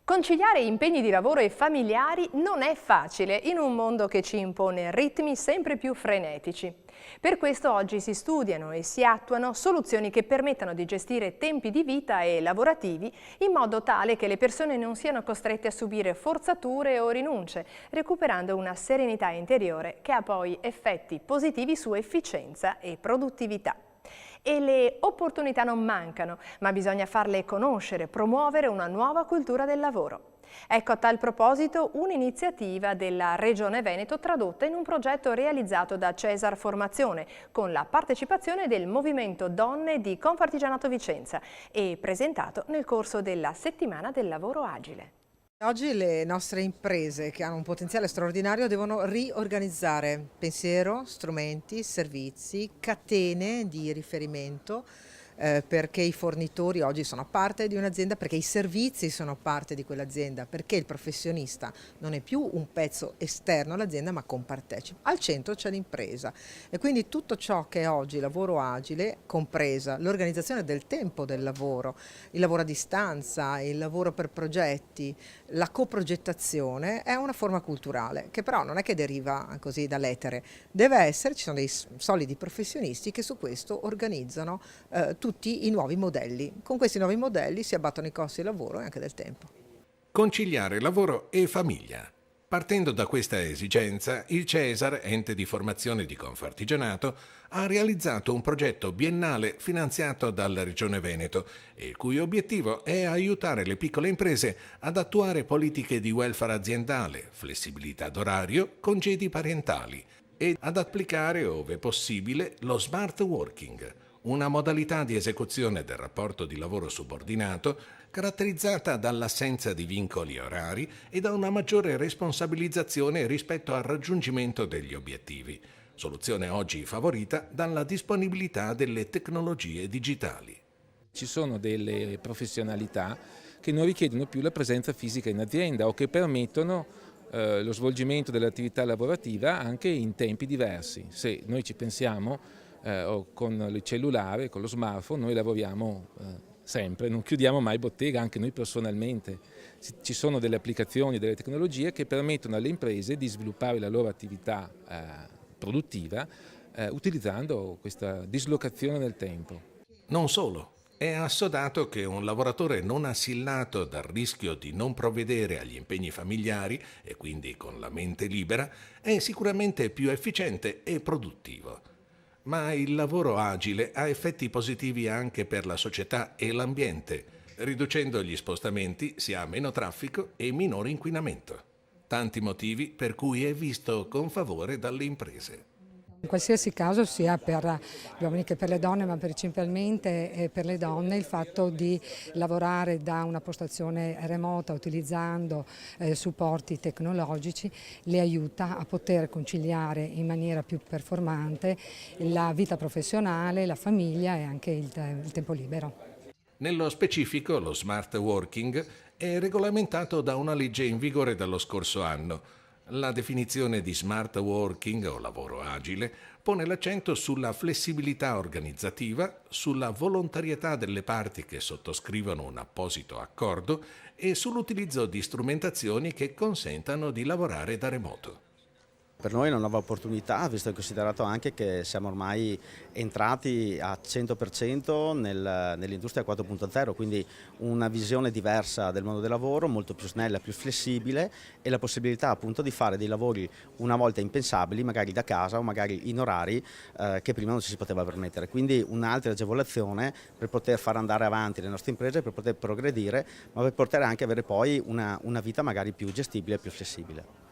Conciliare impegni di lavoro e familiari non è facile in un mondo che ci impone ritmi sempre più frenetici. Per questo oggi si studiano e si attuano soluzioni che permettano di gestire tempi di vita e lavorativi in modo tale che le persone non siano costrette a subire forzature o rinunce, recuperando una serenità interiore che ha poi effetti positivi su efficienza e produttività. E le opportunità non mancano, ma bisogna farle conoscere, promuovere una nuova cultura del lavoro. Ecco a tal proposito un'iniziativa della Regione Veneto tradotta in un progetto realizzato da Cesar Formazione con la partecipazione del Movimento Donne di Confartigianato Vicenza e presentato nel corso della Settimana del Lavoro Agile. Oggi le nostre imprese che hanno un potenziale straordinario devono riorganizzare pensiero, strumenti, servizi, catene di riferimento perché i fornitori oggi sono parte di un'azienda, perché i servizi sono parte di quell'azienda, perché il professionista non è più un pezzo esterno all'azienda ma compartecipa. Al centro c'è l'impresa e quindi tutto ciò che è oggi lavoro agile, compresa l'organizzazione del tempo del lavoro, il lavoro a distanza, il lavoro per progetti, la coprogettazione è una forma culturale che però non è che deriva così dall'etere, deve essere, ci sono dei solidi professionisti che su questo organizzano tutti i nuovi modelli. Con questi nuovi modelli si abbattono i costi del lavoro e anche del tempo. Conciliare lavoro e famiglia. Partendo da questa esigenza, il Cesar, ente di formazione di Confartigianato, ha realizzato un progetto biennale finanziato dalla Regione Veneto, il cui obiettivo è aiutare le piccole imprese ad attuare politiche di welfare aziendale, flessibilità d'orario, congedi parentali e ad applicare, ove possibile, lo smart working, una modalità di esecuzione del rapporto di lavoro subordinato caratterizzata dall'assenza di vincoli orari e da una maggiore responsabilizzazione rispetto al raggiungimento degli obiettivi, soluzione oggi favorita dalla disponibilità delle tecnologie digitali. Ci sono delle professionalità che non richiedono più la presenza fisica in azienda o che permettono lo svolgimento dell'attività lavorativa anche in tempi diversi. Se noi ci pensiamo, con il cellulare, con lo smartphone, noi lavoriamo sempre, non chiudiamo mai bottega, anche noi personalmente. Ci sono delle applicazioni, delle tecnologie che permettono alle imprese di sviluppare la loro attività produttiva utilizzando questa dislocazione del tempo. Non solo. È assodato che un lavoratore non assillato dal rischio di non provvedere agli impegni familiari e quindi con la mente libera è sicuramente più efficiente e produttivo. Ma il lavoro agile ha effetti positivi anche per la società e l'ambiente. Riducendo gli spostamenti si ha meno traffico e minore inquinamento. Tanti motivi per cui è visto con favore dalle imprese. In qualsiasi caso, sia per gli uomini che per le donne, ma principalmente per le donne, il fatto di lavorare da una postazione remota utilizzando supporti tecnologici le aiuta a poter conciliare in maniera più performante la vita professionale, la famiglia e anche il tempo libero. Nello specifico, lo smart working è regolamentato da una legge in vigore dallo scorso anno. La definizione di smart working o lavoro agile pone l'accento sulla flessibilità organizzativa, sulla volontarietà delle parti che sottoscrivono un apposito accordo e sull'utilizzo di strumentazioni che consentano di lavorare da remoto. Per noi è una nuova opportunità, visto e considerato anche che siamo ormai entrati a 100% nell'industria 4.0, quindi una visione diversa del mondo del lavoro, molto più snella, più flessibile e la possibilità appunto di fare dei lavori una volta impensabili, magari da casa o magari in orari che prima non ci si poteva permettere. Quindi un'altra agevolazione per poter far andare avanti le nostre imprese, per poter progredire, ma per poter anche avere poi una vita magari più gestibile e più flessibile.